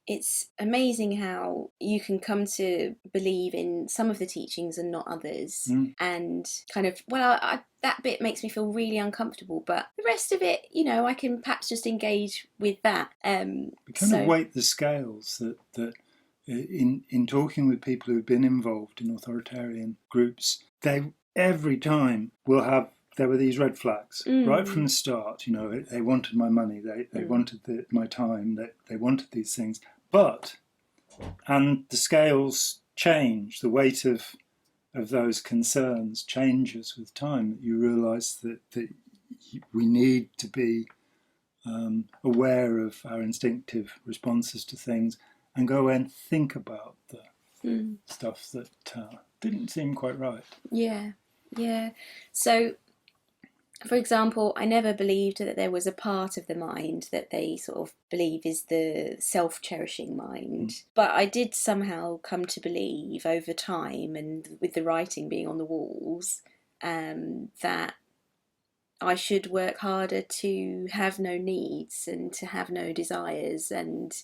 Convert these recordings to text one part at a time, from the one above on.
it's amazing how you can come to believe in some of the teachings and not others. And kind of, well, that bit makes me feel really uncomfortable, but the rest of it, you know, I can perhaps just engage with that. We kind of weight the scales that in talking with people who've been involved in authoritarian groups, they every time will have, there were these red flags right from the start. You know, they wanted my money, they wanted my time, they wanted these things. And the scales change, the weight of those concerns changes with time. You realise that we need to be aware of our instinctive responses to things and go and think about the stuff that didn't seem quite right. Yeah. So, for example, I never believed that there was a part of the mind that they sort of believe is the self-cherishing mind. But I did somehow come to believe over time, and with the writing being on the walls, that I should work harder to have no needs and to have no desires, and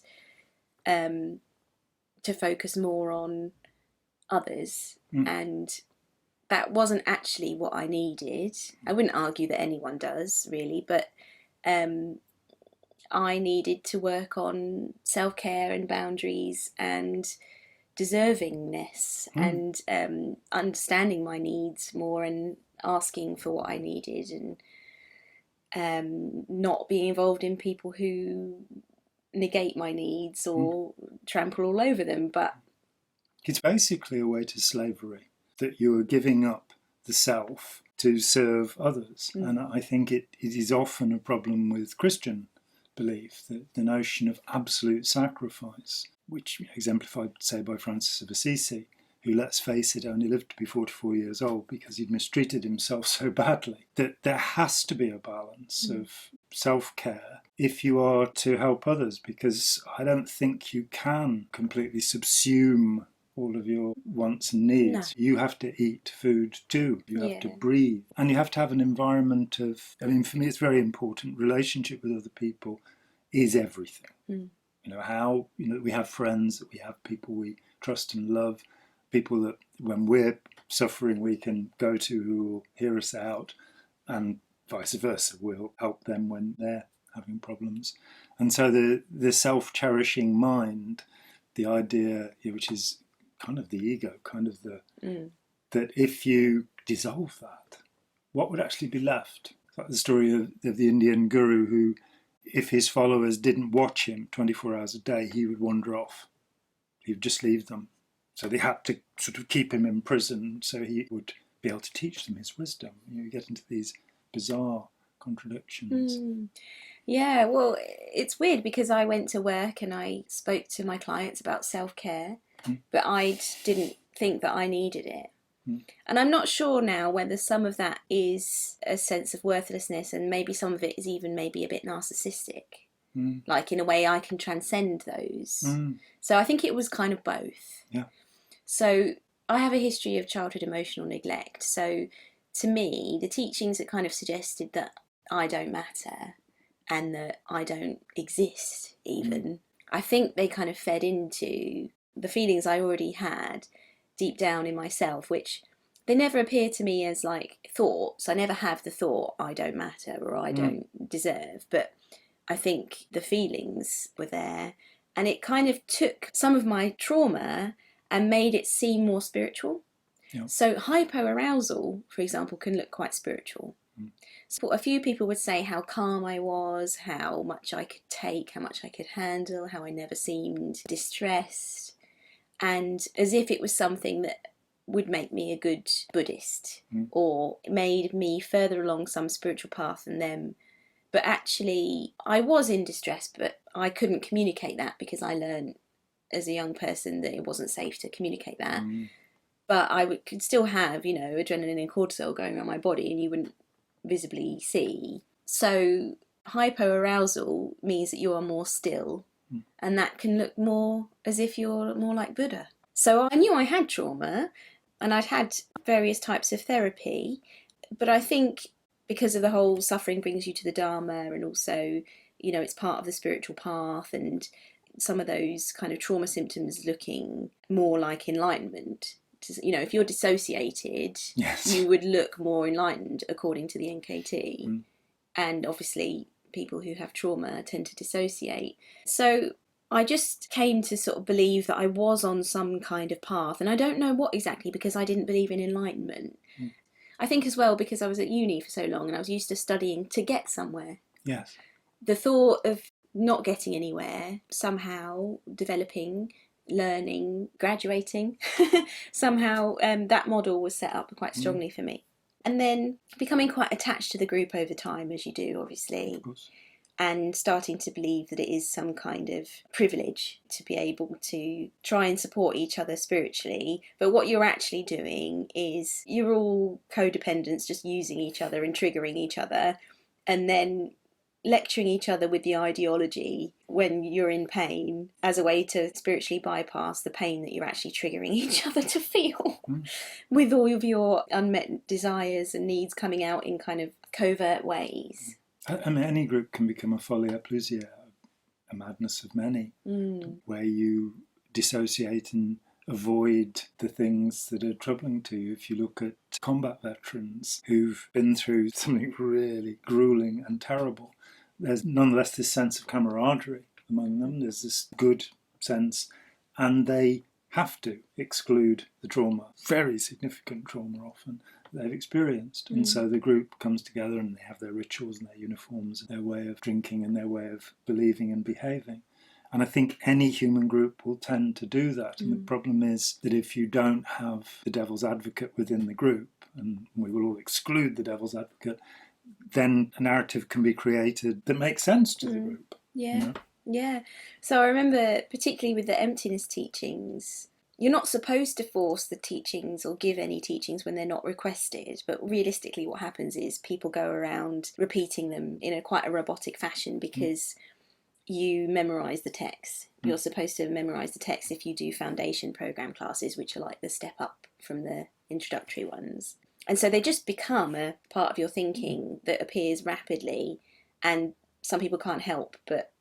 to focus more on others. And that wasn't actually what I needed. I wouldn't argue that anyone does, really, but I needed to work on self-care and boundaries and deservingness and understanding my needs more and asking for what I needed, and not being involved in people who negate my needs or trample all over them. But it's basically a way to slavery, that you are giving up the self to serve others. And I think it is often a problem with Christian belief, that the notion of absolute sacrifice, which exemplified, say, by Francis of Assisi, who, let's face it, only lived to be 44 years old because he'd mistreated himself so badly, that there has to be a balance of self-care if you are to help others, because I don't think you can completely subsume all of your wants and needs. No. You have to eat food too. You have to breathe. And you have to have an environment of, I mean, for me it's very important, relationship with other people is everything. You know, how, you know, we have friends, that we have people we trust and love, people that when we're suffering we can go to who will hear us out, and vice versa, we'll help them when they're having problems. And so the self-cherishing mind, the idea, which is kind of the ego, kind of the that if you dissolve that, what would actually be left? It's like the story of the Indian guru who, if his followers didn't watch him 24 hours a day, he would wander off. He would just leave them. So they had to sort of keep him in prison so he would be able to teach them his wisdom. You get into these bizarre contradictions. Yeah, well, it's weird because I went to work and I spoke to my clients about self-care, but I didn't think that I needed it. And I'm not sure now whether some of that is a sense of worthlessness, and maybe some of it is even maybe a bit narcissistic. Like, in a way I can transcend those. So I think it was kind of both. Yeah. So I have a history of childhood emotional neglect. So to me, the teachings that kind of suggested that I don't matter and that I don't exist even, I think they kind of fed into the feelings I already had deep down in myself, which they never appear to me as like thoughts. I never have the thought I don't matter or I don't deserve, but I think the feelings were there, and it kind of took some of my trauma and made it seem more spiritual. Yeah. So hypoarousal, for example, can look quite spiritual. So a few people would say how calm I was, how much I could take, how much I could handle, how I never seemed distressed, and as if it was something that would make me a good Buddhist or made me further along some spiritual path than them. But actually, I was in distress, but I couldn't communicate that because I learned as a young person that it wasn't safe to communicate that. But I could still have, you know, adrenaline and cortisol going around my body, and you wouldn't visibly see. So hypoarousal means that you are more still, and that can look more as if you're more like Buddha. So I knew I had trauma, and I'd had various types of therapy, but I think because of the whole suffering brings you to the Dharma, and also, you know, it's part of the spiritual path, and some of those kind of trauma symptoms looking more like enlightenment. You know, if you're dissociated, yes. you would look more enlightened according to the NKT. And obviously people who have trauma tend to dissociate. So I just came to sort of believe that I was on some kind of path, and I don't know what exactly, because I didn't believe in enlightenment. I think as well because I was at uni for so long and I was used to studying to get somewhere. Yes. The thought of not getting anywhere, somehow developing, learning, graduating, somehow that model was set up quite strongly for me. And then becoming quite attached to the group over time, as you do, obviously. Of course. And starting to believe that it is some kind of privilege to be able to try and support each other spiritually. But what you're actually doing is you're all codependents, just using each other and triggering each other, and then lecturing each other with the ideology when you're in pain as a way to spiritually bypass the pain that you're actually triggering each other to feel, with all of your unmet desires and needs coming out in kind of covert ways. I mean, any group can become a folie à plusieurs, a madness of many, where you dissociate and avoid the things that are troubling to you. If you look at combat veterans who've been through something really grueling and terrible, there's nonetheless this sense of camaraderie among them. There's this good sense, and they have to exclude the trauma, very significant trauma often, they've experienced. And so the group comes together and they have their rituals and their uniforms and their way of drinking and their way of believing and behaving. And I think any human group will tend to do that. And the problem is that if you don't have the devil's advocate within the group, and we will all exclude the devil's advocate, then a narrative can be created that makes sense to the group. Yeah. You know? Yeah. So I remember, particularly with the emptiness teachings, you're not supposed to force the teachings or give any teachings when they're not requested. But realistically, what happens is people go around repeating them in quite a robotic fashion because you memorise the text. You're supposed to memorise the text if you do foundation programme classes, which are like the step up from the introductory ones. And so they just become a part of your thinking that appears rapidly, and some people can't help but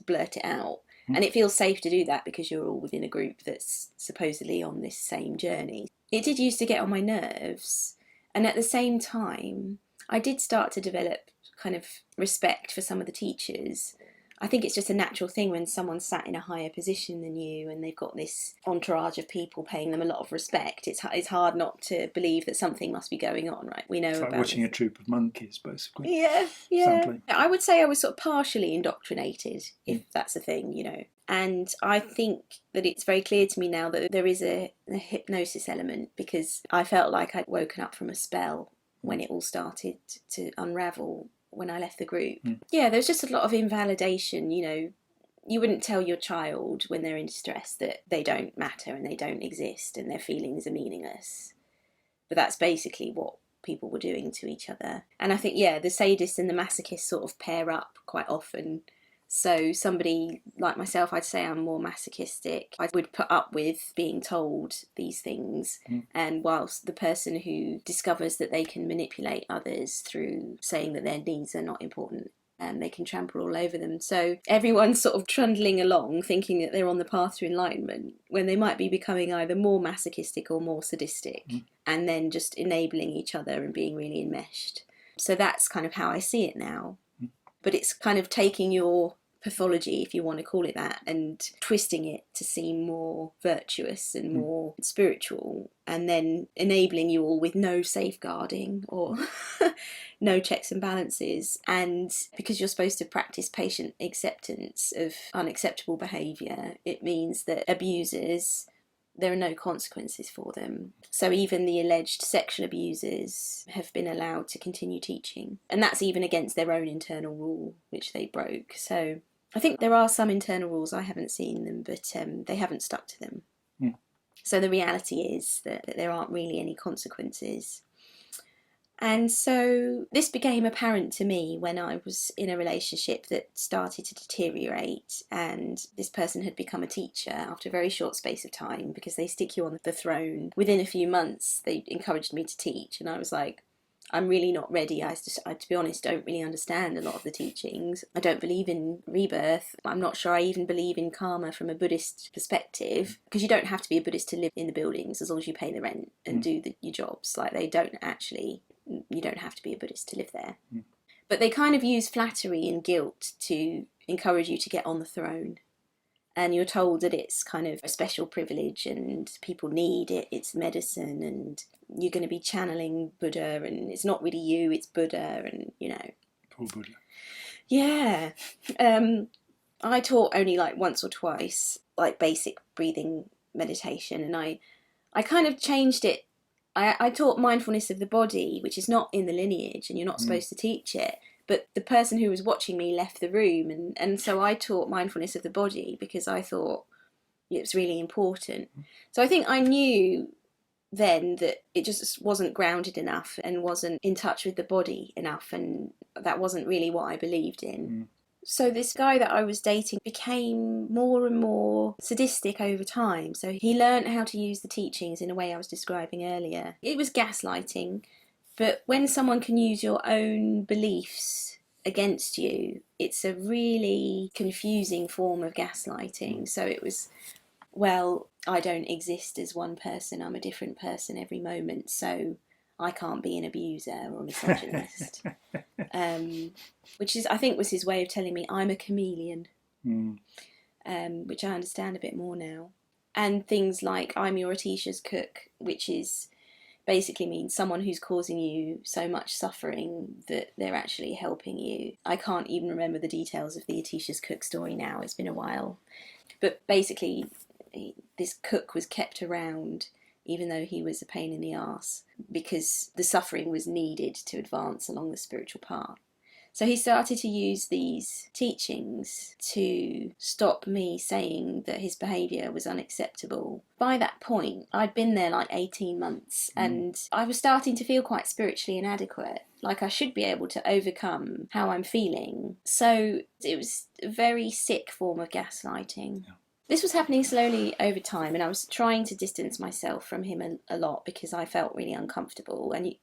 blurt it out. And it feels safe to do that because you're all within a group that's supposedly on this same journey. It did used to get on my nerves. And at the same time, I did start to develop kind of respect for some of the teachers. I think it's just a natural thing when someone's sat in a higher position than you and they've got this entourage of people paying them a lot of respect. It's hard not to believe that something must be going on, right? We know it's like about watching a troop of monkeys, basically. Yeah. Sadly. I would say I was sort of partially indoctrinated, if that's a thing, you know. And I think that it's very clear to me now that there is a hypnosis element, because I felt like I'd woken up from a spell when it all started to unravel when I left the group. Yeah, there's just a lot of invalidation, you know. You wouldn't tell your child when they're in distress that they don't matter and they don't exist and their feelings are meaningless. But that's basically what people were doing to each other. And I think, the sadist and the masochist sort of pair up quite often. So somebody like myself, I'd say I'm more masochistic. I would put up with being told these things. And whilst the person who discovers that they can manipulate others through saying that their needs are not important, and they can trample all over them. So everyone's sort of trundling along thinking that they're on the path to enlightenment when they might be becoming either more masochistic or more sadistic, and then just enabling each other and being really enmeshed. So that's kind of how I see it now. But it's kind of taking your pathology, if you want to call it that, and twisting it to seem more virtuous and more spiritual, and then enabling you all with no safeguarding or no checks and balances. And because you're supposed to practice patient acceptance of unacceptable behaviour, it means that abusers, there are no consequences for them. So even the alleged sexual abusers have been allowed to continue teaching. And that's even against their own internal rule, which they broke. So I think there are some internal rules, I haven't seen them, but they haven't stuck to them. So the reality is that there aren't really any consequences. And so this became apparent to me when I was in a relationship that started to deteriorate, and this person had become a teacher after a very short space of time, because they stick you on the throne. Within a few months, they encouraged me to teach, and I was like, I'm really not ready. To be honest, don't really understand a lot of the teachings. I don't believe in rebirth. I'm not sure I even believe in karma from a Buddhist perspective, because you don't have to be a Buddhist to live in the buildings as long as you pay the rent and do your jobs. Like, you don't have to be a Buddhist to live there. But they kind of use flattery and guilt to encourage you to get on the throne. And you're told that it's kind of a special privilege and people need it, it's medicine, and you're going to be channeling Buddha, and it's not really you, it's Buddha, and, you know. Poor Buddha. Yeah. I taught only like once or twice, like basic breathing meditation, and I kind of changed it. I taught mindfulness of the body, which is not in the lineage, and you're not supposed to teach it. But the person who was watching me left the room, and so I taught mindfulness of the body because I thought it was really important. So I think I knew then that it just wasn't grounded enough and wasn't in touch with the body enough, and that wasn't really what I believed in. So this guy that I was dating became more and more sadistic over time. So he learned how to use the teachings in a way I was describing earlier. It was gaslighting. But when someone can use your own beliefs against you, it's a really confusing form of gaslighting. So it was, well, I don't exist as one person, I'm a different person every moment, so I can't be an abuser or a misogynist. Which is, I think, was his way of telling me I'm a chameleon, which I understand a bit more now. And things like I'm your Atisha's cook, which is basically means someone who's causing you so much suffering that they're actually helping you. I can't even remember the details of the Atisha's cook story now, it's been a while. But basically, this cook was kept around even though he was a pain in the arse, because the suffering was needed to advance along the spiritual path. So he started to use these teachings to stop me saying that his behaviour was unacceptable. By that point, I'd been there like 18 months and I was starting to feel quite spiritually inadequate. Like I should be able to overcome how I'm feeling. So it was a very sick form of gaslighting. Yeah. This was happening slowly over time, and I was trying to distance myself from him a lot because I felt really uncomfortable, and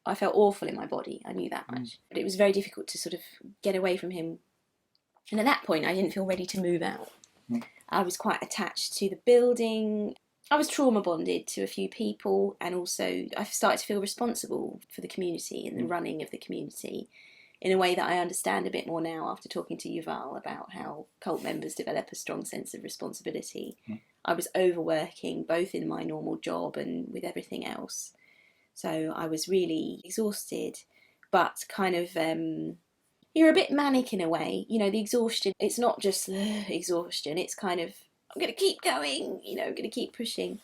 I felt awful in my body. I knew that much. But it was very difficult to sort of get away from him. And at that point, I didn't feel ready to move out. I was quite attached to the building. I was trauma bonded to a few people, and also I started to feel responsible for the community and the running of the community in a way that I understand a bit more now after talking to Yuval about how cult members develop a strong sense of responsibility. I was overworking both in my normal job and with everything else. So I was really exhausted, but kind of, you're a bit manic in a way. You know, the exhaustion, it's not just exhaustion, it's kind of, I'm going to keep going, you know, I'm going to keep pushing.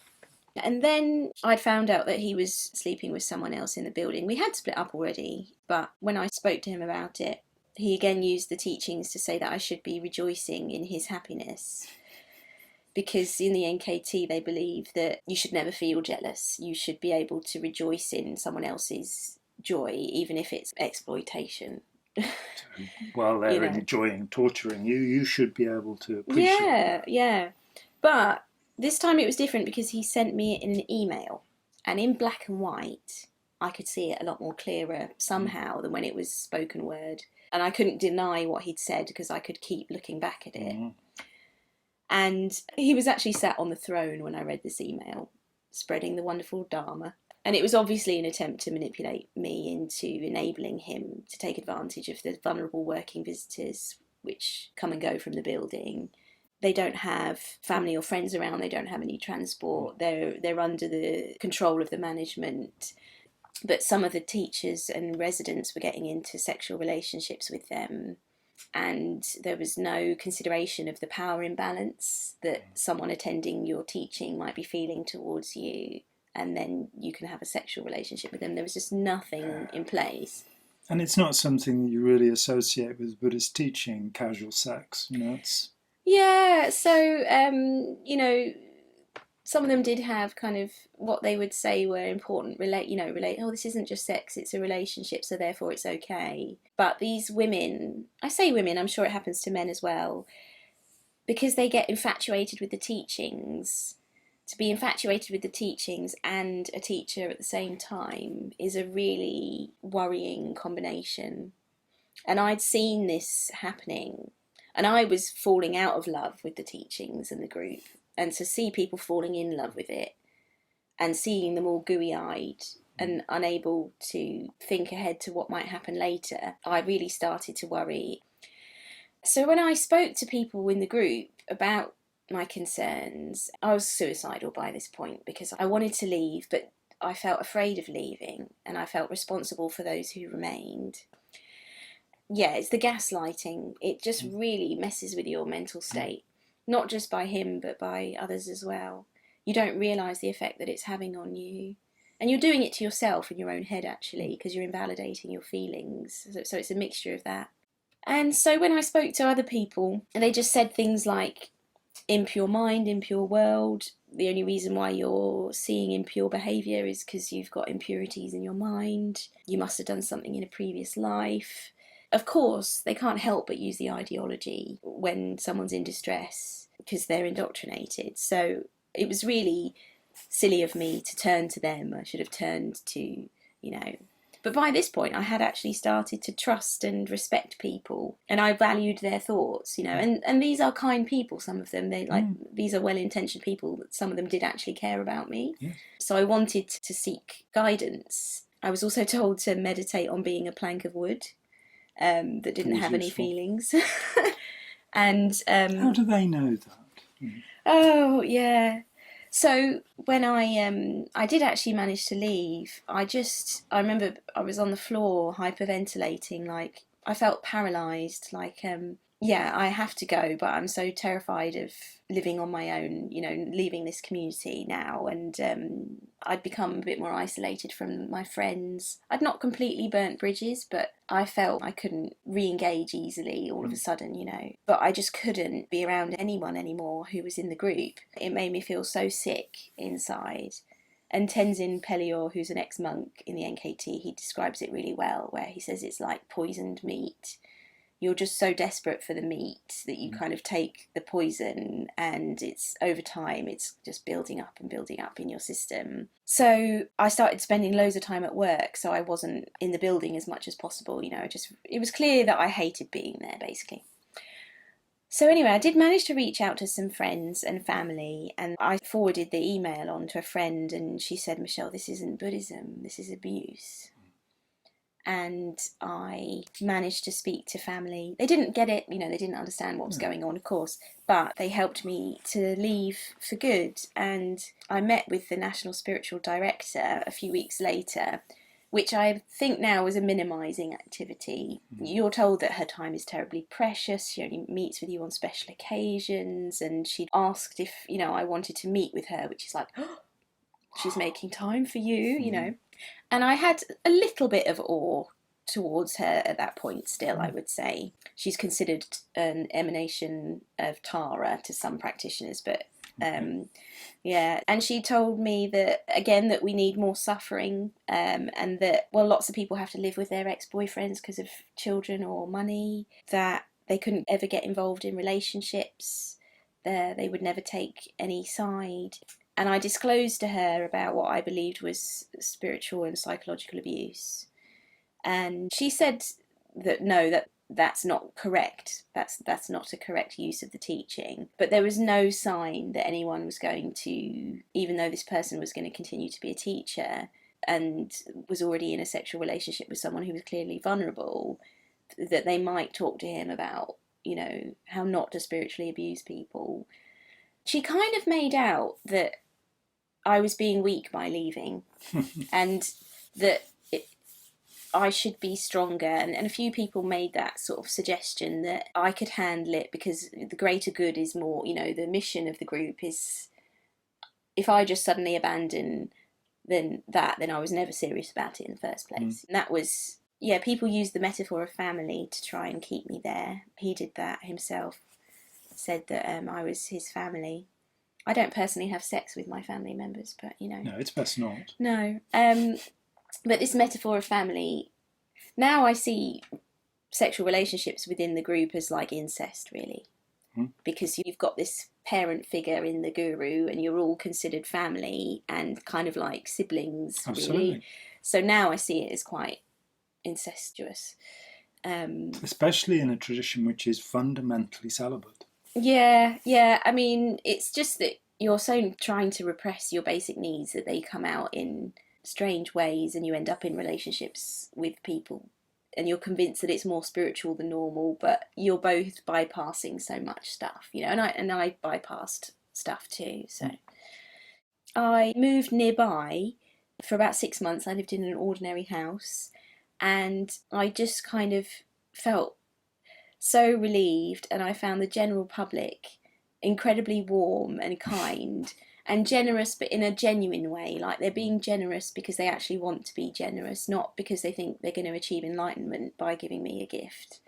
And then I'd found out that he was sleeping with someone else in the building. We had split up already, but when I spoke to him about it, he again used the teachings to say that I should be rejoicing in his happiness. Because in the NKT, they believe that you should never feel jealous. You should be able to rejoice in someone else's joy, even if it's exploitation. While they're enjoying torturing you, you should be able to appreciate that. Yeah. But this time it was different because he sent me in an email. And in black and white, I could see it a lot more clearer somehow than when it was spoken word. And I couldn't deny what he'd said because I could keep looking back at it. And he was actually sat on the throne when I read this email, spreading the wonderful Dharma. And it was obviously an attempt to manipulate me into enabling him to take advantage of the vulnerable working visitors which come and go from the building. They don't have family or friends around, they don't have any transport, they're under the control of the management. But some of the teachers and residents were getting into sexual relationships with them. And there was no consideration of the power imbalance that someone attending your teaching might be feeling towards you, and then you can have a sexual relationship with them. There was just nothing in place. And it's not something you really associate with Buddhist teaching, casual sex, you know, it's... Yeah, so, you know, some of them did have kind of what they would say were important, oh, this isn't just sex, it's a relationship, so therefore it's okay. But these women, I say women, I'm sure it happens to men as well, because they get infatuated with the teachings. To be infatuated with the teachings and a teacher at the same time is a really worrying combination. And I'd seen this happening, and I was falling out of love with the teachings and the group. And to see people falling in love with it and seeing them all gooey-eyed and unable to think ahead to what might happen later, I really started to worry. So when I spoke to people in the group about my concerns, I was suicidal by this point because I wanted to leave, but I felt afraid of leaving and I felt responsible for those who remained. Yeah, it's the gaslighting. It just really messes with your mental state, not just by him, but by others as well. You don't realise the effect that it's having on you. And you're doing it to yourself in your own head, actually, because you're invalidating your feelings. So it's a mixture of that. And so when I spoke to other people, they just said things like, impure mind, impure world. The only reason why you're seeing impure behaviour is because you've got impurities in your mind. You must have done something in a previous life. Of course, they can't help but use the ideology when someone's in distress because they're indoctrinated. So it was really silly of me to turn to them. I should have turned to, But by this point, I had actually started to trust and respect people, and I valued their thoughts, And these are kind people. Some of them, these are well-intentioned people. Some of them did actually care about me. Yes. So I wanted to seek guidance. I was also told to meditate on being a plank of wood that didn't have any feelings. And how do they know that? Oh yeah. So when I did actually manage to leave, I remember I was on the floor hyperventilating, like I felt paralysed, like I have to go, but I'm so terrified of living on my own, leaving this community now. And I'd become a bit more isolated from my friends. I'd not completely burnt bridges, but I felt I couldn't re-engage easily all of a sudden, But I just couldn't be around anyone anymore who was in the group. It made me feel so sick inside. And Tenzin Pellior, who's an ex-monk in the NKT, he describes it really well, where he says it's like poisoned meat. You're just so desperate for the meat that you kind of take the poison, and it's over time, it's just building up in your system. So I started spending loads of time at work, so I wasn't in the building as much as possible, it was clear that I hated being there, basically. So anyway, I did manage to reach out to some friends and family, and I forwarded the email on to a friend, and she said, Michelle, this isn't Buddhism, this is abuse. And I managed to speak to family. They didn't get it, they didn't understand what was going on, of course, but they helped me to leave for good. And I met with the National Spiritual Director a few weeks later, which I think now was a minimising activity. You're told that her time is terribly precious. She only meets with you on special occasions, and she asked if, I wanted to meet with her, which is like, oh, she's making time for you, And I had a little bit of awe towards her at that point still, I would say. She's considered an emanation of Tara to some practitioners, but and she told me that, again, that we need more suffering, and that, lots of people have to live with their ex-boyfriends because of children or money, that they couldn't ever get involved in relationships, they would never take any side. And I disclosed to her about what I believed was spiritual and psychological abuse. And she said that no, that's not correct. That's not a correct use of the teaching. But there was no sign that anyone was going to, even though this person was going to continue to be a teacher and was already in a sexual relationship with someone who was clearly vulnerable, that they might talk to him about, how not to spiritually abuse people. She kind of made out that I was being weak by leaving and that I should be stronger. And a few people made that sort of suggestion that I could handle it because the greater good is more, the mission of the group is, if I just suddenly abandon then I was never serious about it in the first place. And that was, people used the metaphor of family to try and keep me there. He did that himself, said that I was his family. I don't personally have sex with my family members, but, No, it's best not. No. But this metaphor of family, now I see sexual relationships within the group as like incest, really. Because you've got this parent figure in the guru and you're all considered family and kind of like siblings. Absolutely. Really. So now I see it as quite incestuous. Especially in a tradition which is fundamentally celibate. Yeah. I mean, it's just that you're so trying to repress your basic needs that they come out in strange ways, and you end up in relationships with people and you're convinced that it's more spiritual than normal, but you're both bypassing so much stuff, you know. And I bypassed stuff too. So I moved nearby for about 6 months. I lived in an ordinary house, and I just kind of felt so relieved, and I found the general public incredibly warm and kind and generous, but in a genuine way. Like, they're being generous because they actually want to be generous, not because they think they're going to achieve enlightenment by giving me a gift.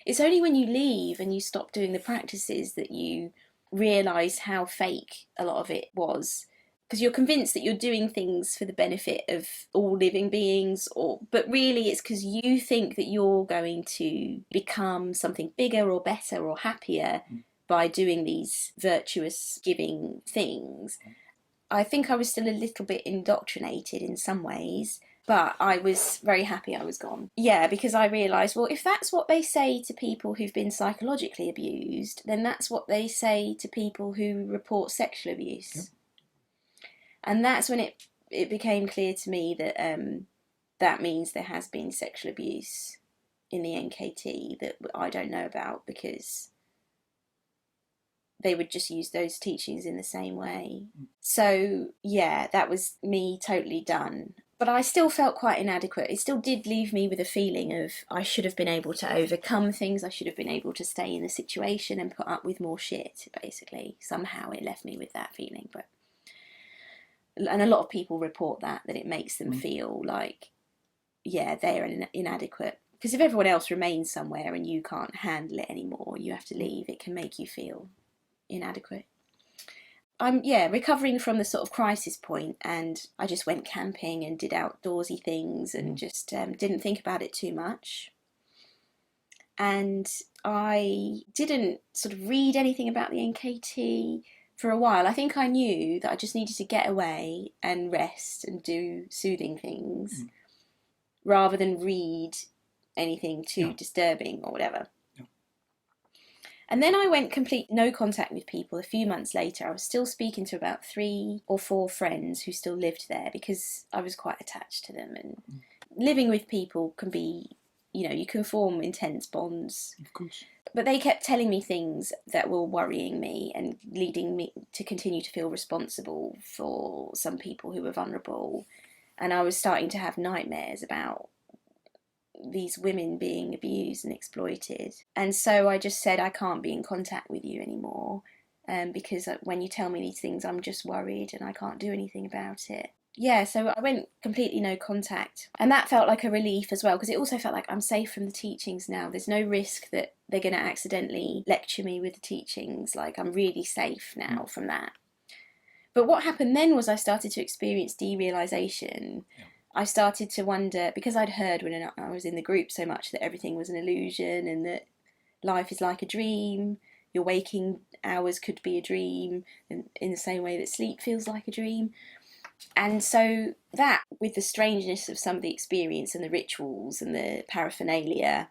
It's only when you leave and you stop doing the practices that you realise how fake a lot of it was. Because you're convinced that you're doing things for the benefit of all living beings, but really it's because you think that you're going to become something bigger or better or happier by doing these virtuous giving things. I think I was still a little bit indoctrinated in some ways, but I was very happy I was gone. Yeah, because I realised, well, if that's what they say to people who've been psychologically abused, then that's what they say to people who report sexual abuse. Yep. And that's when it became clear to me that that means there has been sexual abuse in the NKT that I don't know about, because they would just use those teachings in the same way. So, yeah, that was me totally done. But I still felt quite inadequate. It still did leave me with a feeling of I should have been able to overcome things. I should have been able to stay in the situation and put up with more shit, basically. Somehow it left me with that feeling. And a lot of people report that it makes them feel like, yeah, they're inadequate. Because if everyone else remains somewhere and you can't handle it anymore, you have to leave, it can make you feel inadequate. I'm recovering from the sort of crisis point, and I just went camping and did outdoorsy things and just didn't think about it too much. And I didn't sort of read anything about the NKT for a while. I think I knew that I just needed to get away and rest and do soothing things rather than read anything too disturbing or whatever. And then I went complete no contact with people. A few months later, I was still speaking to about 3 or 4 friends who still lived there because I was quite attached to them. And living with people can be, you can form intense bonds. Of course. But they kept telling me things that were worrying me and leading me to continue to feel responsible for some people who were vulnerable. And I was starting to have nightmares about these women being abused and exploited. And so I just said, I can't be in contact with you anymore, because when you tell me these things, I'm just worried and I can't do anything about it. Yeah, so I went completely no contact. And that felt like a relief as well, because it also felt like I'm safe from the teachings now. There's no risk that they're going to accidentally lecture me with the teachings. Like, I'm really safe now from that. But what happened then was I started to experience derealization. I started to wonder, because I'd heard when I was in the group so much that everything was an illusion and that life is like a dream. Your waking hours could be a dream in the same way that sleep feels like a dream. And so that, with the strangeness of some of the experience and the rituals and the paraphernalia,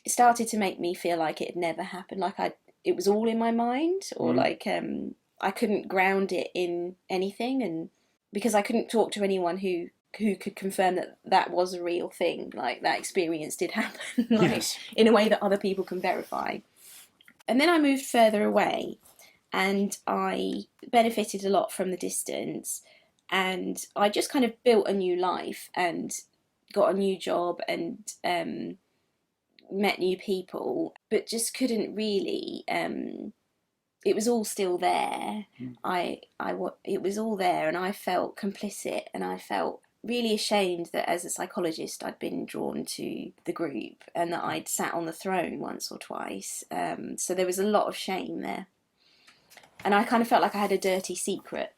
it started to make me feel like it had never happened, like it was all in my mind, or like I couldn't ground it in anything, and because I couldn't talk to anyone who could confirm that was a real thing, like that experience did happen, like in a way that other people can verify. And then I moved further away, and I benefited a lot from the distance, and I just kind of built a new life and got a new job and met new people, but just couldn't really. It was all still there. It was all there, and I felt complicit, and I felt really ashamed that as a psychologist I'd been drawn to the group and that I'd sat on the throne once or twice. So there was a lot of shame there. And I kind of felt like I had a dirty secret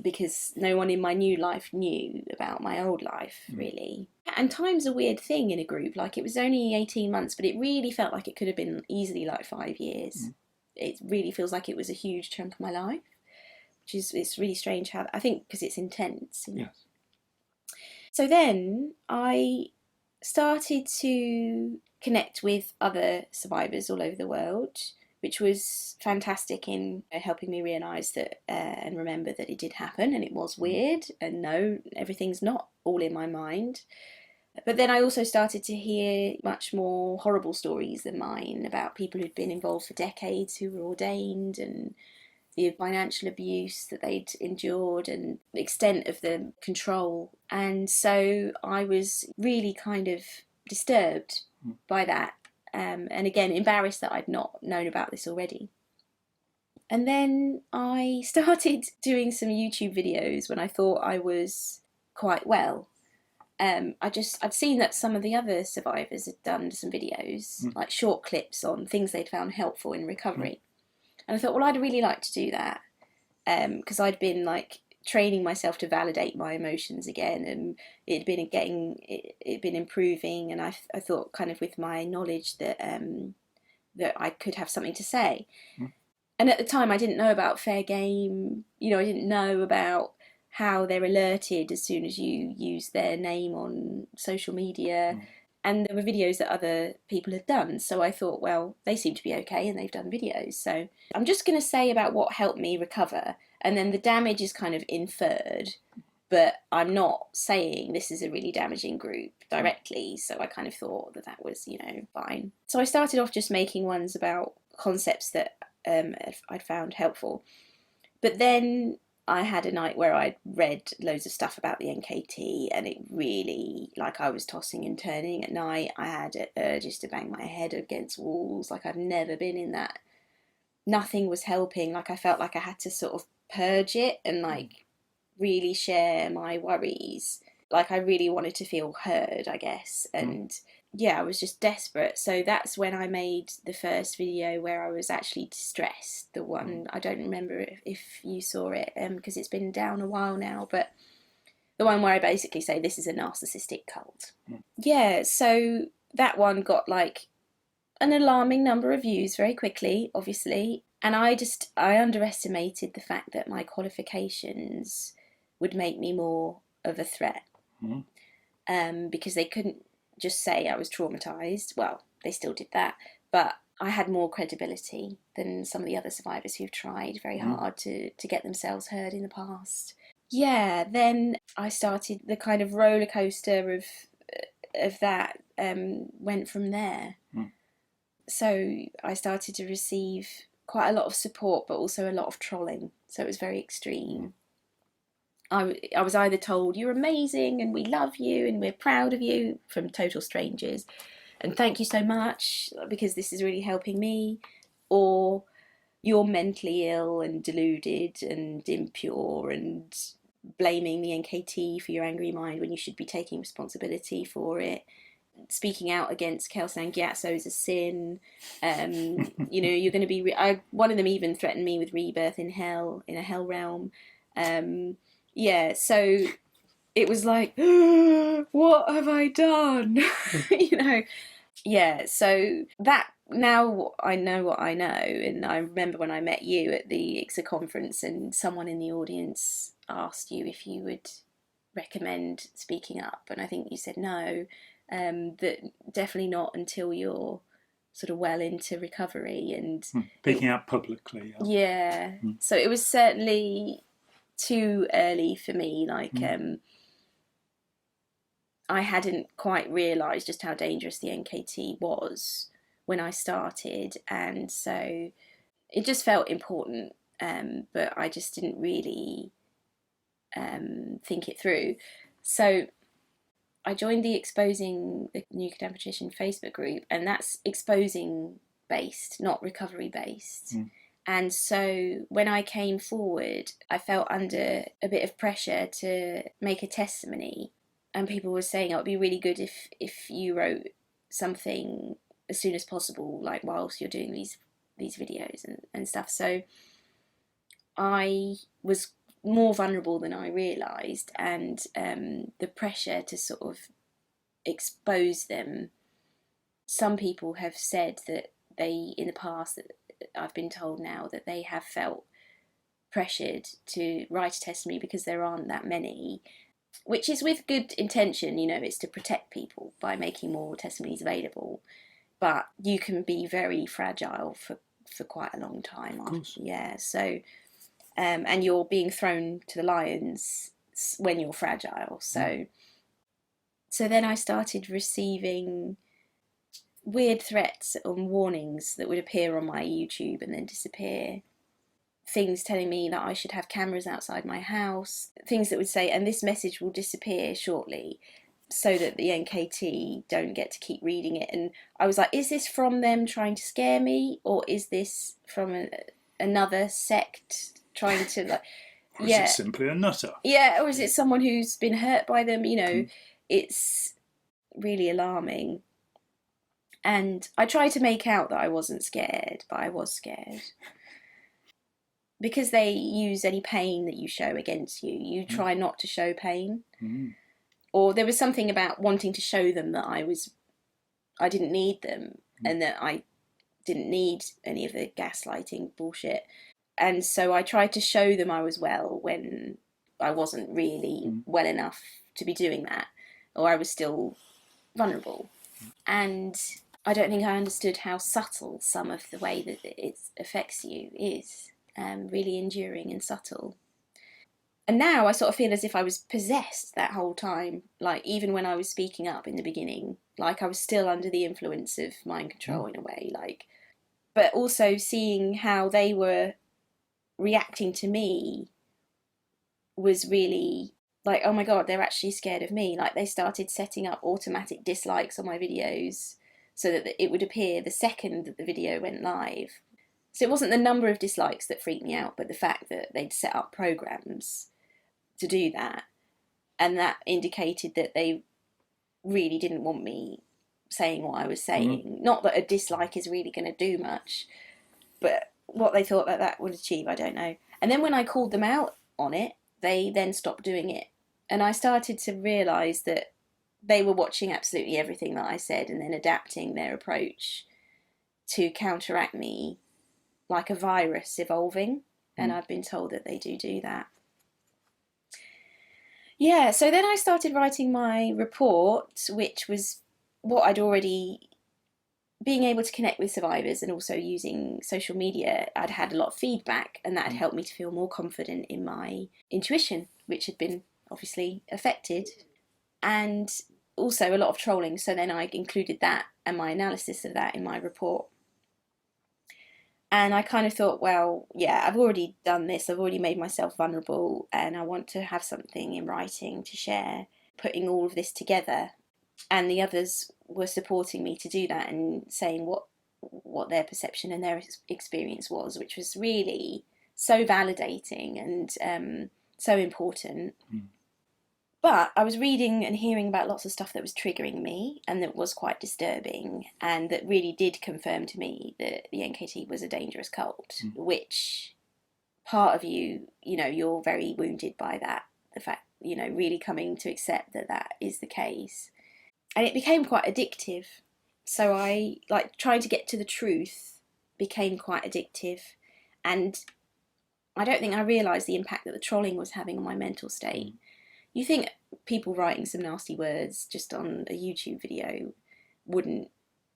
because no one in my new life knew about my old life, really. And time's a weird thing in a group. Like, it was only 18 months, but it really felt like it could have been easily like 5 years. It really feels like it was a huge chunk of my life, it's really strange how, I think because it's intense. Yes. So then I started to connect with other survivors all over the world, which was fantastic in helping me realise that and remember that it did happen and it was weird, and no, everything's not all in my mind. But then I also started to hear much more horrible stories than mine about people who'd been involved for decades, who were ordained, and the financial abuse that they'd endured and the extent of the control. And so I was really kind of disturbed by that. And again, embarrassed that I'd not known about this already. And then I started doing some YouTube videos when I thought I was quite well. I'd seen that some of the other survivors had done some videos, like short clips on things they'd found helpful in recovery. And I thought, well, I'd really like to do that, because I'd been like training myself to validate my emotions again, and it'd been improving, and I thought, kind of with my knowledge, that that I could have something to say. And at the time, I didn't know about fair game. You know, I didn't know about how they're alerted as soon as you use their name on social media. And there were videos that other people had done. So I thought, well, they seem to be okay and they've done videos. So I'm just going to say about what helped me recover. And then the damage is kind of inferred. But I'm not saying this is a really damaging group directly. So I kind of thought that that was, fine. So I started off just making ones about concepts that I'd found helpful. But then I had a night where I'd read loads of stuff about the NKT, and it really, like, I was tossing and turning at night. I had urges to bang my head against walls. Like, I've never been in that. Nothing was helping. Like, I felt like I had to sort of purge it and, like, really share my worries. Like, I really wanted to feel heard, I guess. And yeah, I was just desperate. So that's when I made the first video where I was actually distressed. The one, I don't remember if you saw it, because it's been down a while now, but the one where I basically say this is a narcissistic cult. Yeah, so that one got like an alarming number of views very quickly, obviously. And I underestimated the fact that my qualifications would make me more of a threat. Because they couldn't just say I was traumatised. Well, they still did that, but I had more credibility than some of the other survivors who've tried very hard to get themselves heard in the past. Yeah, then I started the kind of roller coaster of that, went from there. So I started to receive quite a lot of support, but also a lot of trolling. So it was very extreme. I was either told, you're amazing and we love you and we're proud of you, from total strangers, and thank you so much because this is really helping me, or you're mentally ill and deluded and impure and blaming the NKT for your angry mind when you should be taking responsibility for it. Speaking out against Kelsang Gyatso is a sin. You're going to be... one of them even threatened me with rebirth in hell, in a hell realm. Yeah, so it was like, what have I done? Yeah, so that, now I know what I know. And I remember when I met you at the ICSA conference and someone in the audience asked you if you would recommend speaking up. And I think you said no, that definitely not until you're sort of well into recovery. And picking up publicly. Yeah. So it was certainly too early for me. Like, I hadn't quite realised just how dangerous the NKT was when I started, and so it just felt important, but I just didn't really think it through. So I joined the Exposing the New Kadampa Tradition Facebook group, and that's exposing based, not recovery based. And so when I came forward, I felt under a bit of pressure to make a testimony. And people were saying, oh, it would be really good if you wrote something as soon as possible, like whilst you're doing these videos and stuff. So I was more vulnerable than I realised, and the pressure to sort of expose them. Some people have said that they, in the past, that I've been told now, that they have felt pressured to write a testimony because there aren't that many. which is with good intention, you know, it's to protect people by making more testimonies available. But you can be very fragile for quite a long time. Of course. Yeah, so, and you're being thrown to the lions when you're fragile. So, so then I started receiving weird threats and warnings that would appear on my YouTube and then disappear. Things telling me that I should have cameras outside my house. Things that would say, and this message will disappear shortly, so that the NKT don't get to keep reading it. And I was like, is this from them trying to scare me, or is this from another sect trying to, like, or is it simply a nutter? Yeah, or is it someone who's been hurt by them? You know, it's really alarming. And I tried to make out that I wasn't scared, but I was scared. Because they use any pain that you show against you, you try not to show pain. Or there was something about wanting to show them that I didn't need them, and that I didn't need any of the gaslighting bullshit. And so I tried to show them I was well when I wasn't really well enough to be doing that, or I was still vulnerable. And I don't think I understood how subtle some of the way that it affects you is. Really enduring and subtle. And now I sort of feel as if I was possessed that whole time. Like, even when I was speaking up in the beginning, like I was still under the influence of mind control in a way. Like, but also seeing how they were reacting to me was really like, oh my God, they're actually scared of me. Like, they started setting up automatic dislikes on my videos so that it would appear the second that the video went live. So it wasn't the number of dislikes that freaked me out, but the fact that they'd set up programs to do that. And that indicated that they really didn't want me saying what I was saying. Not that a dislike is really going to do much, but what they thought that would achieve, I don't know. And then when I called them out on it, they then stopped doing it. And I started to realise that they were watching absolutely everything that I said and then adapting their approach to counteract me, like a virus evolving, and I've been told that they do that. Yeah, so then I started writing my report, which was what I'd already, being able to connect with survivors and also using social media, I'd had a lot of feedback, and that had helped me to feel more confident in my intuition, which had been obviously affected, and also a lot of trolling. So then I included that and my analysis of that in my report. And I kind of thought, well, yeah, I've already done this. I've already made myself vulnerable, and I want to have something in writing to share, putting all of this together. And the others were supporting me to do that and saying what their perception and their experience was, which was really so validating and so important. But I was reading and hearing about lots of stuff that was triggering me and that was quite disturbing, and that really did confirm to me that the NKT was a dangerous cult, which part of you, you know, you're very wounded by that, the fact, you know, really coming to accept that that is the case. And it became quite addictive. So I, like, trying to get to the truth became quite addictive. And I don't think I realised the impact that the trolling was having on my mental state. You think people writing some nasty words just on a YouTube video wouldn't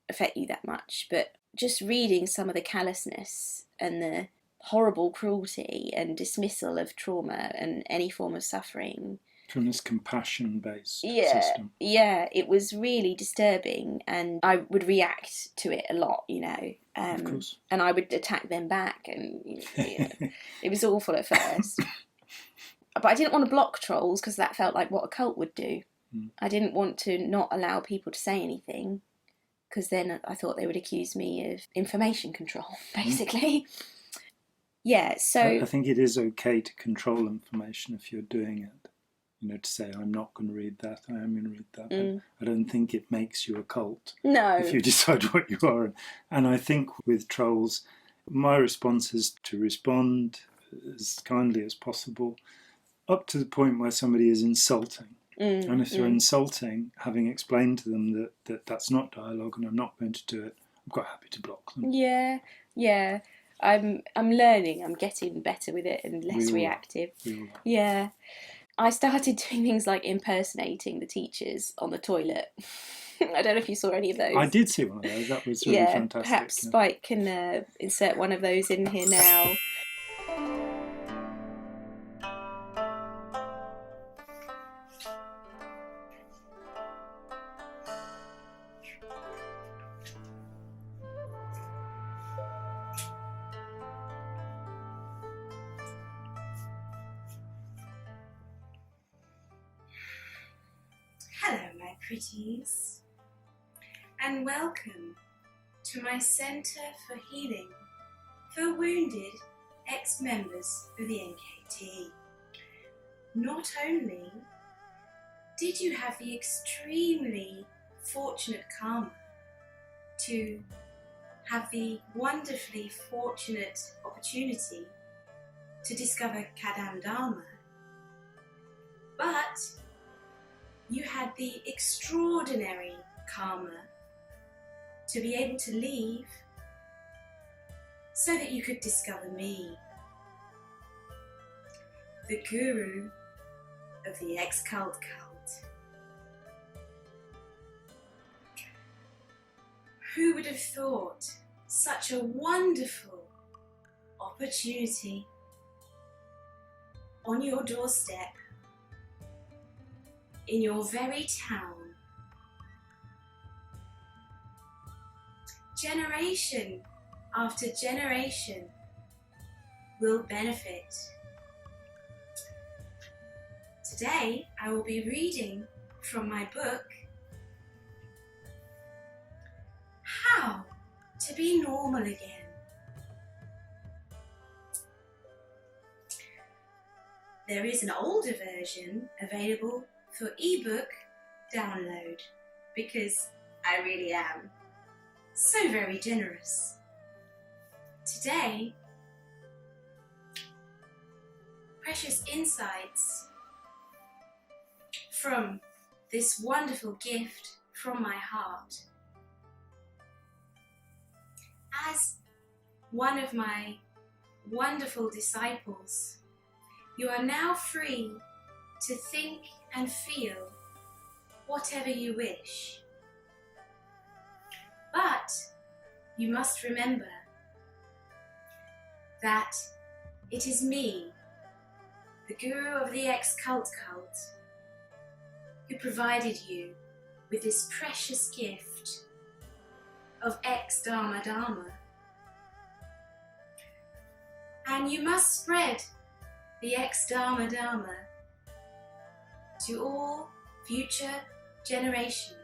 affect you that much, but just reading some of the callousness and the horrible cruelty and dismissal of trauma and any form of suffering from this compassion-based system. Yeah, it was really disturbing, and I would react to it a lot, you know. Of course. And I would attack them back, and it was awful at first. But I didn't want to block trolls because that felt like what a cult would do. I didn't want to not allow people to say anything, because then I thought they would accuse me of information control, basically. Yeah, so I think it is okay to control information if you're doing it. You know, to say, I'm not going to read that, I am going to read that. I don't think it makes you a cult. No. If you decide what you are. And I think with trolls, my response is to respond as kindly as possible, up to the point where somebody is insulting. And if they're insulting, having explained to them that that's not dialogue and I'm not going to do it, I'm quite happy to block them. Yeah. I'm learning. I'm getting better with it and less reactive. Yeah. I started doing things like impersonating the teachers on the toilet. I don't know if you saw any of those. I did see one of those. That was really fantastic. Perhaps Spike can insert one of those in here now. Hello, my pretties, and welcome to my Centre for Healing for Wounded ex-members of the NKT. Not only did you have the extremely fortunate karma to have the wonderfully fortunate opportunity to discover Kadampa, but you had the extraordinary karma to be able to leave so that you could discover me, the guru of the ex-cult cult. Who would have thought such a wonderful opportunity on your doorstep, in your very town? Generation after generation will benefit. Today I will be reading from my book, How to Be Normal Again. There is an older version available for ebook download because I really am so very generous. Today, precious insights from this wonderful gift from my heart. As one of my wonderful disciples, you are now free to think and feel whatever you wish. But you must remember that it is me, the guru of the ex-cult cult, who provided you with this precious gift of ex-Dharma. And you must spread the ex-Dharma to all future generations.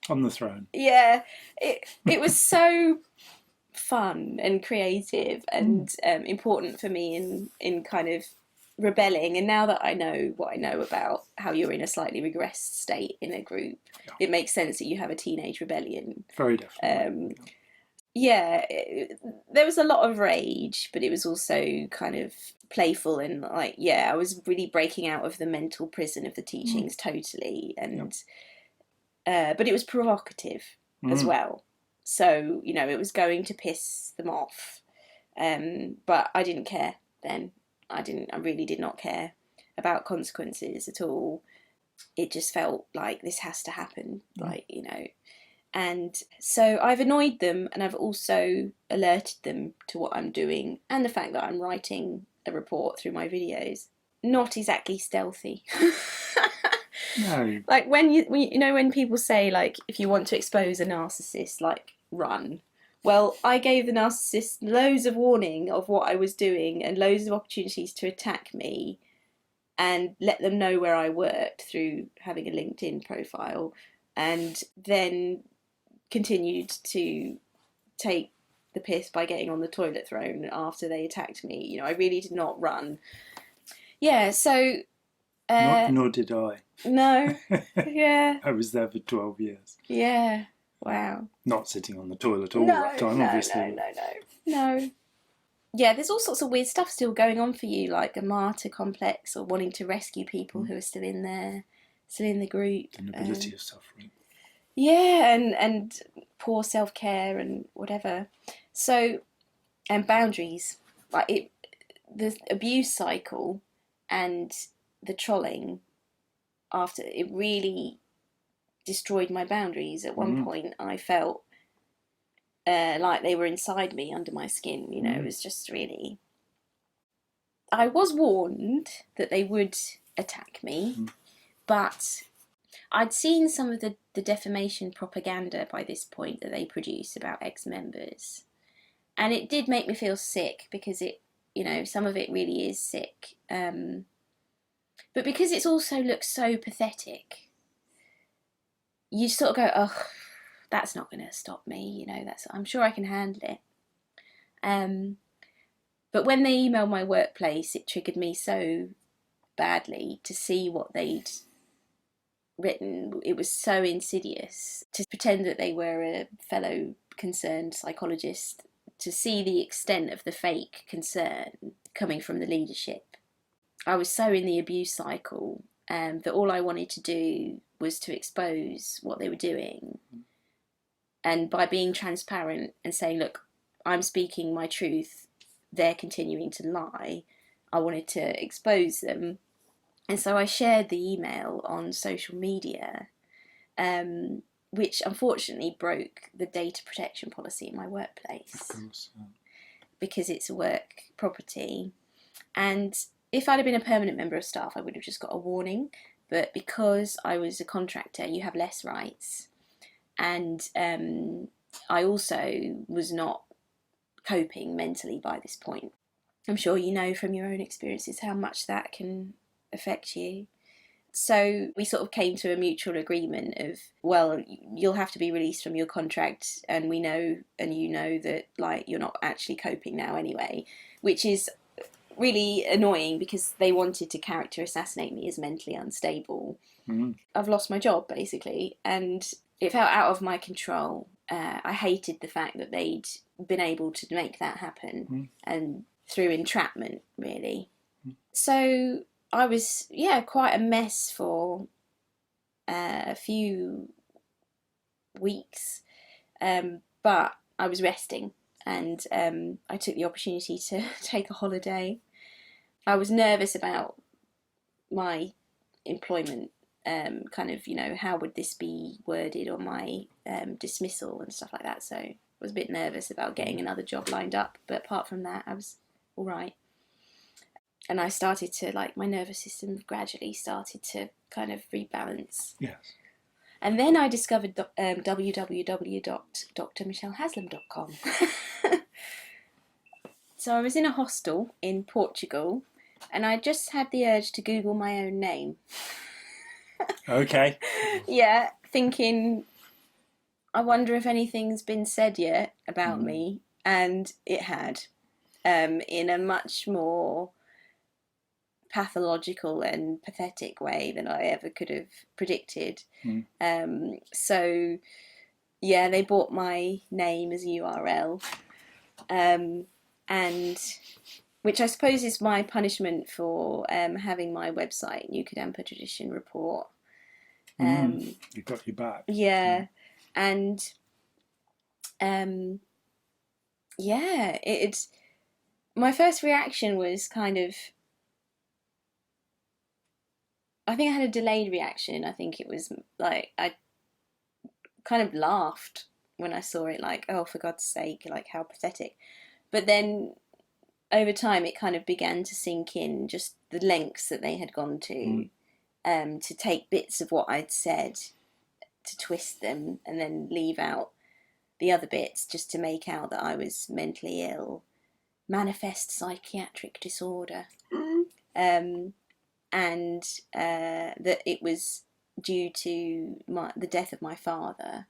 On the throne. Yeah, it was so fun and creative and important for me in kind of rebelling. And now that I know what I know about how you're in a slightly regressed state in a group, it makes sense that you have a teenage rebellion. Very definitely. There was a lot of rage, but it was also kind of playful and like, I was really breaking out of the mental prison of the teachings totally. And but it was provocative as well. So, it was going to piss them off. But I didn't care then. I really did not care about consequences at all. It just felt like this has to happen, And so I've annoyed them, and I've also alerted them to what I'm doing and the fact that I'm writing a report through my videos. Not exactly stealthy. No. Like when people say, like, if you want to expose a narcissist, like, run. Well, I gave the narcissist loads of warning of what I was doing and loads of opportunities to attack me and let them know where I worked through having a LinkedIn profile, and then continued to take the piss by getting on the toilet throne after they attacked me. I really did not run. Yeah, so... Nor did I. No. Yeah. I was there for 12 years. Yeah. Wow. Not sitting on the toilet all that time, obviously. No. Yeah, there's all sorts of weird stuff still going on for you, like a martyr complex or wanting to rescue people who are still in there, still in the group. The nobility of suffering. Yeah, and poor self-care and whatever. So And boundaries, like the abuse cycle and the trolling, after it really destroyed my boundaries. At one point I felt like they were inside me, under my skin, you know. It was just really, I was warned that they would attack me, but I'd seen some of the defamation propaganda by this point that they produce about ex-members, and it did make me feel sick, because it, you know, some of it really is sick, but because it's also looks so pathetic, you sort of go, oh, that's not going to stop me, you know, I'm sure I can handle it. But when they emailed my workplace, it triggered me so badly to see what they'd written. It was so insidious to pretend that they were a fellow concerned psychologist, to see the extent of the fake concern coming from the leadership. I was so in the abuse cycle that all I wanted to do was to expose what they were doing. And by being transparent and saying, look, I'm speaking my truth, they're continuing to lie, I wanted to expose them. And so I shared the email on social media, which unfortunately broke the data protection policy in my workplace. Of course. Yeah. Because it's a work property. And if I'd have been a permanent member of staff, I would have just got a warning. But because I was a contractor, you have less rights. And I also was not coping mentally by this point. I'm sure you know from your own experiences how much that can affect you. So we sort of came to a mutual agreement of, well, you'll have to be released from your contract, and we know, and you know, that like you're not actually coping now anyway, which is really annoying because they wanted to character assassinate me as mentally unstable. I've lost my job basically, and it felt out of my control. I hated the fact that they'd been able to make that happen, and through entrapment, really. So I was, quite a mess for a few weeks, but I was resting, and I took the opportunity to take a holiday. I was nervous about my employment, kind of, how would this be worded on my dismissal and stuff like that. So I was a bit nervous about getting another job lined up, but apart from that, I was all right. And I started to, my nervous system gradually started to kind of rebalance. Yes. And then I discovered www.drmichellehaslam.com. So I was in a hostel in Portugal, and I just had the urge to Google my own name. Okay. Yeah, thinking, I wonder if anything's been said yet about me. And it had, in a much more pathological and pathetic way than I ever could have predicted. So, yeah, they bought my name as URL, and which I suppose is my punishment for having my website, New Kadampa Tradition report. You got your back. Yeah, and it's my first reaction was kind of, I think I had a delayed reaction. I think it was like, I kind of laughed when I saw it, like, oh, for God's sake, like, how pathetic. But then over time it kind of began to sink in, just the lengths that they had gone to take bits of what I'd said, to twist them and then leave out the other bits just to make out that I was mentally ill, manifest psychiatric disorder, and that it was due to the death of my father,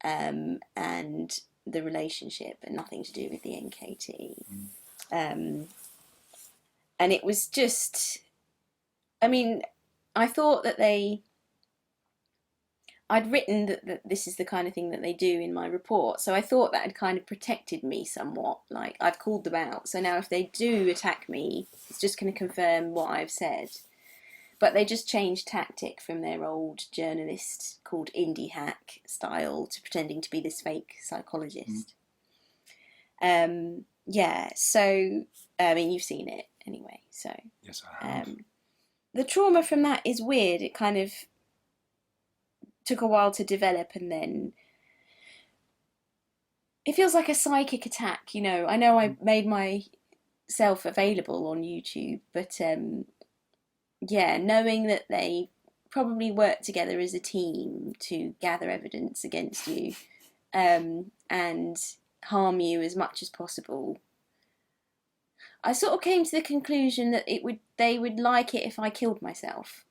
and the relationship, and nothing to do with the NKT. And it was just, I mean, I thought that I'd written that this is the kind of thing that they do in my report, so I thought that had kind of protected me somewhat. Like, I've called them out, so now if they do attack me, it's just going to confirm what I've said. But they just changed tactic from their old journalist called indie hack style to pretending to be this fake psychologist. yeah, so I mean, you've seen it anyway. So Yes, I have. the trauma from that is weird. It kind of took a while to develop, and then it feels like a psychic attack. You know, I know I made myself available on YouTube, but yeah, knowing that they probably worked together as a team to gather evidence against you, and harm you as much as possible. I sort of came to the conclusion that they would like it if I killed myself.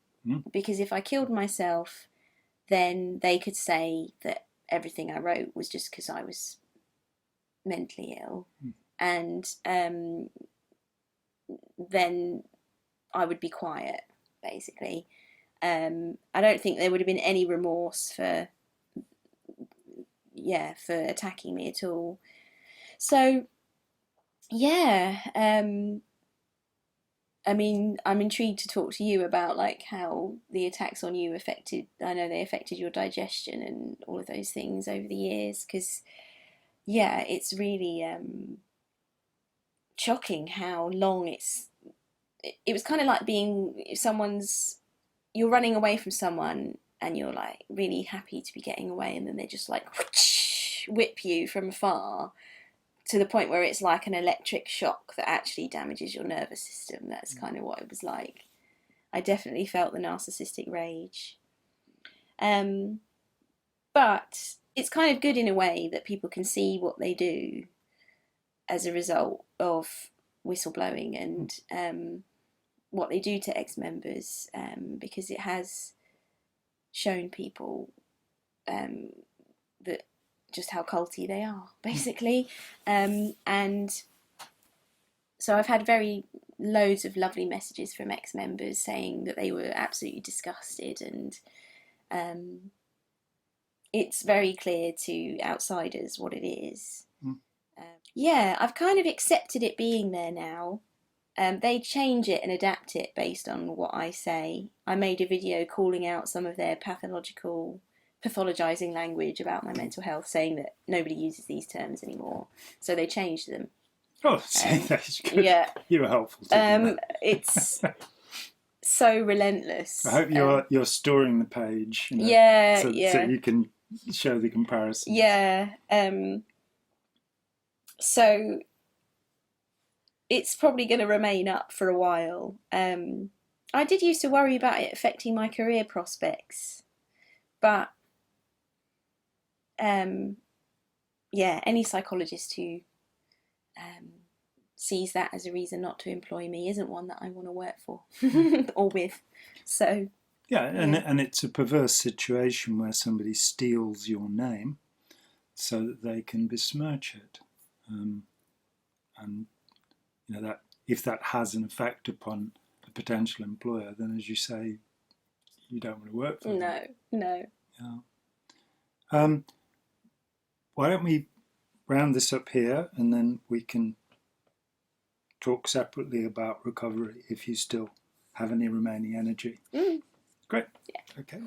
Because if I killed myself, then they could say that everything I wrote was just because I was mentally ill. And then I would be quiet, basically. I don't think there would have been any remorse for attacking me at all. So, yeah, I mean, I'm intrigued to talk to you about like how the attacks on you affected. I know they affected your digestion and all of those things over the years. Because yeah, it's really shocking how long It was kind of like being you're running away from someone and you're like really happy to be getting away, and then they just like whoosh, whip you from afar to the point where it's like an electric shock that actually damages your nervous system. That's kind of what it was like. I definitely felt the narcissistic rage. But it's kind of good in a way that people can see what they do as a result of whistleblowing and what they do to ex-members, because it has shown people that just how culty they are, basically. And so I've had loads of lovely messages from ex-members saying that they were absolutely disgusted, and it's very clear to outsiders what it is. Yeah, I've kind of accepted it being there now. They change it and adapt it based on what I say. I made a video calling out some of their pathologizing language about my mental health, saying that nobody uses these terms anymore. So they changed them. Oh, see, that's good. Yeah. You were helpful to me. It's so relentless. I hope you're storing the page. You know, yeah, so yeah. you can show the comparison. Yeah. So it's probably going to remain up for a while. I did used to worry about it affecting my career prospects, but yeah, any psychologist who sees that as a reason not to employ me isn't one that I want to work for or with. So yeah, and it's a perverse situation where somebody steals your name so that they can besmirch it, and you know that if that has an effect upon a potential employer, then as you say, you don't want to work for them. No. Yeah. Why don't we round this up here, and then we can talk separately about recovery if you still have any remaining energy. Mm. Great. Yeah. Okay.